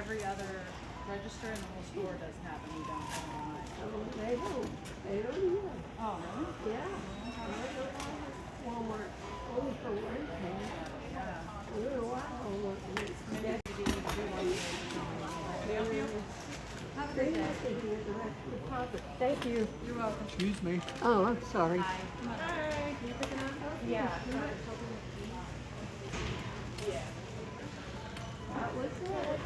every other register in the whole store doesn't have it. We don't have it on it. They don't. They don't either. Oh, really? Yeah. Walmart only for one thing. Yeah. A little while. Maybe we need to do one. Help you? Have a good day. Thank you. You're welcome. Excuse me. Oh, I'm sorry. Hi. Yeah. That was it.